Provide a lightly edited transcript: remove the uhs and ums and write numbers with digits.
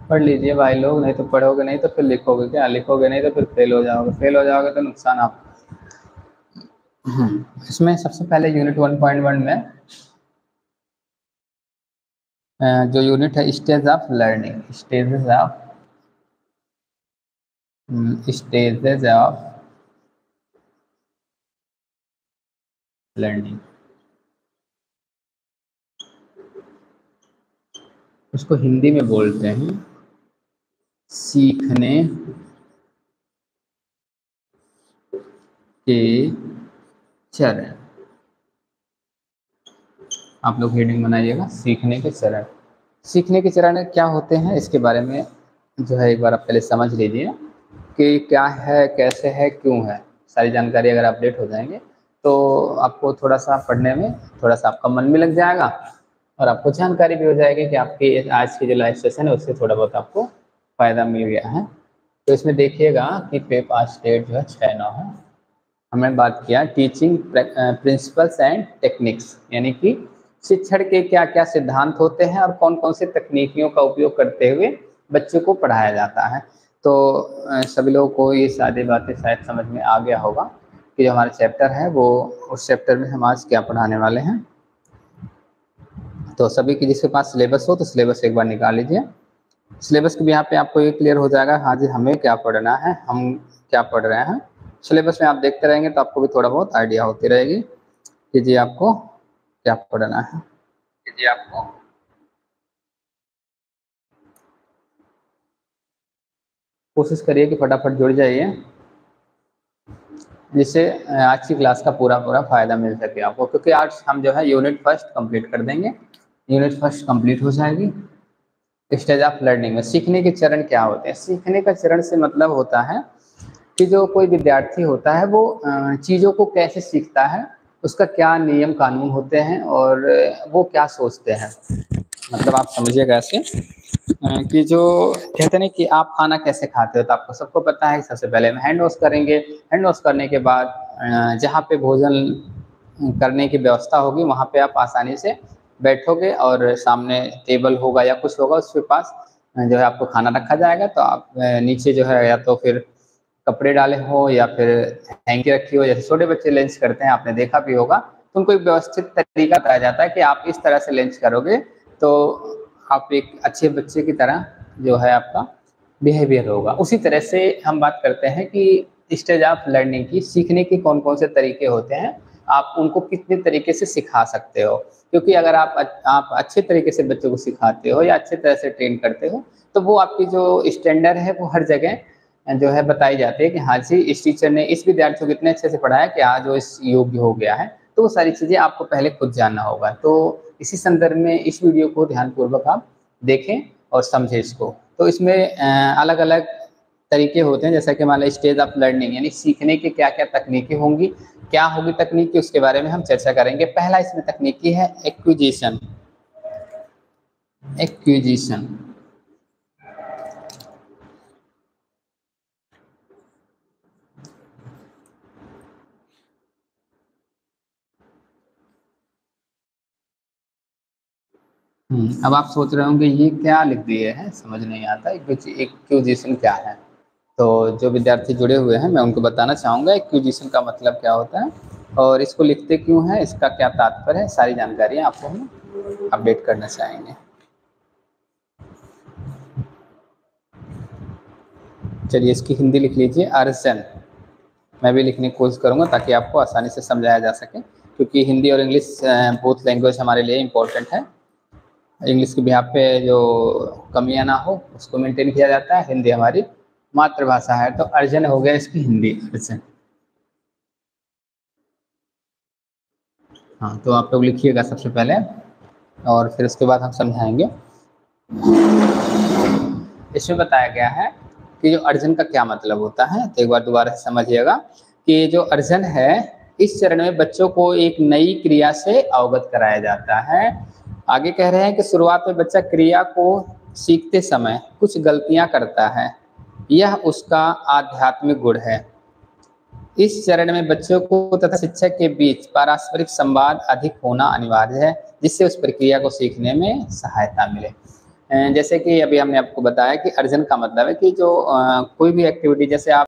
पढ़ लीजिए भाई लोग, नहीं तो पढ़ोगे नहीं तो फिर लिखोगे क्या, लिखोगे नहीं तो फिर फेल हो जाओगे, फेल हो जाओगे तो नुकसान आप। इसमें सबसे पहले यूनिट 1.1 में जो यूनिट है stage of learning, stages of learning, उसको हिंदी में बोलते हैं सीखने के चरण। आप लोग हेडिंग बनाइएगा, सीखने के चरण। सीखने के चरण क्या होते हैं इसके बारे में जो है एक बार आप पहले समझ लीजिए कि क्या है, कैसे है, क्यों है। सारी जानकारी अगर अपडेट हो जाएंगे तो आपको थोड़ा सा पढ़ने में थोड़ा सा आपका मन भी लग जाएगा और आपको जानकारी भी हो जाएगी कि आपकी आज की जो लाइव सेशन है उससे थोड़ा बहुत आपको फ़ायदा मिल गया है। तो इसमें देखिएगा कि पेप आज स्टेट जो है 6/9 है। हमने बात किया टीचिंग प्रिंसिपल्स एंड टेक्निक्स, यानी कि शिक्षण के क्या क्या सिद्धांत होते हैं और कौन कौन से तकनीकियों का उपयोग करते हुए बच्चों को पढ़ाया जाता है। तो सभी लोगों को ये सारी बातें शायद समझ में आ गया होगा कि जो हमारा चैप्टर है वो, उस चैप्टर में हम आज क्या पढ़ाने वाले हैं। तो सभी की जिसके पास सिलेबस हो तो सिलेबस एक बार निकाल लीजिए। सिलेबस के भी यहाँ पे आपको ये क्लियर हो जाएगा हाँ जी हमें क्या पढ़ना है, हम क्या पढ़ रहे हैं। सिलेबस में आप देखते रहेंगे तो आपको भी थोड़ा बहुत आइडिया होती रहेगी कि जी आपको क्या पढ़ना है। जी आपको कोशिश करिए कि फटाफट जुड़ जाइए जिससे आज की क्लास का पूरा पूरा फायदा मिल सके आपको, क्योंकि आज हम जो है यूनिट फर्स्ट कंप्लीट कर देंगे। यूनिट फर्स्ट कंप्लीट हो जाएगी। स्टेज ऑफ लर्निंग में सीखने के चरण क्या होते हैं। सीखने का चरण से मतलब होता है कि जो कोई विद्यार्थी होता है वो चीज़ों को कैसे सीखता है, उसका क्या नियम कानून होते हैं और वो क्या सोचते हैं। मतलब आप समझिएगा ऐसे कि जो कहते हैं कि आप खाना कैसे खाते हो, तो आपको सबको पता है कि सबसे पहले हम हैंड वॉश करेंगे। हैंड वॉश करने के बाद जहाँ पे भोजन करने की व्यवस्था होगी वहाँ पे आप आसानी से बैठोगे और सामने टेबल होगा या कुछ होगा उसके पास जो है आपको खाना रखा जाएगा। तो आप नीचे जो है या तो फिर कपड़े डाले हो या फिर हैंकी रखी हो, जैसे छोटे बच्चे लंच करते हैं आपने देखा भी होगा, तो उनको एक व्यवस्थित तरीका बताया जाता है कि आप इस तरह से लंच करोगे तो आप एक अच्छे बच्चे की तरह जो है आपका बिहेवियर होगा। उसी तरह से हम बात करते हैं कि स्टेज ऑफ लर्निंग की, सीखने के कौन कौन से तरीके होते हैं, आप उनको कितने तरीके से सिखा सकते हो। क्योंकि अगर आप अच्छे तरीके से बच्चों को सिखाते हो या अच्छे तरह से ट्रेन करते हो तो वो आपकी जो स्टैंडर्ड है वो हर जगह जो है बताई जाती है कि हाँ जी इस टीचर ने इस विद्यार्थी को इतने अच्छे से पढ़ाया कि आज वो इस योग्य हो गया है। तो वो सारी चीज़ें आपको पहले खुद जानना होगा। तो इसी संदर्भ में इस वीडियो को ध्यानपूर्वक आप देखें और समझें इसको। तो इसमें अलग अलग तरीके होते हैं, जैसा कि मान लीजिए स्टेज ऑफ लर्निंग यानी सीखने की क्या क्या तकनीकें होंगी, क्या होगी तकनीकी, उसके बारे में हम चर्चा करेंगे। पहला इसमें तकनीकी है एक्विजिशन। एक्विजिशन अब आप सोच रहे होंगे ये क्या लिख दिए हैं, समझ नहीं आता एक्विजिशन क्या है। तो जो विद्यार्थी जुड़े हुए हैं मैं उनको बताना चाहूँगा एक्विजिशन का मतलब क्या होता है और इसको लिखते क्यों है, इसका क्या तात्पर्य है, सारी जानकारी आपको हम अपडेट करना चाहेंगे। चलिए इसकी हिंदी लिख लीजिए अर्जन। मैं भी लिखने की कोशिश करूँगा ताकि आपको आसानी से समझाया जा सके, क्योंकि हिंदी और इंग्लिश बोथ लैंग्वेज हमारे लिए इम्पोर्टेंट है। इंग्लिश के बिहाफ पे जो कमियां ना हो उसको मेंटेन किया जाता है, हिंदी हमारी मातृभाषा है। तो अर्जन हो गया इसकी हिंदी अर्जन। हाँ तो आप लोग लिखिएगा सबसे पहले और फिर उसके बाद हम समझाएंगे। इसमें बताया गया है कि जो अर्जन का क्या मतलब होता है, तो एक बार दोबारा से समझिएगा कि जो अर्जन है इस चरण में बच्चों को एक नई क्रिया से अवगत कराया जाता है। आगे कह रहे हैं कि शुरुआत में बच्चा क्रिया को सीखते समय कुछ गलतियां करता है, यह उसका आध्यात्मिक गुण है। इस चरण में बच्चों को तथा शिक्षक के बीच पारस्परिक संवाद अधिक होना अनिवार्य है जिससे उस प्रक्रिया को सीखने में सहायता मिले। जैसे कि अभी हमने आपको बताया कि अर्जेंट का मतलब है कि जो कोई भी एक्टिविटी जैसे आप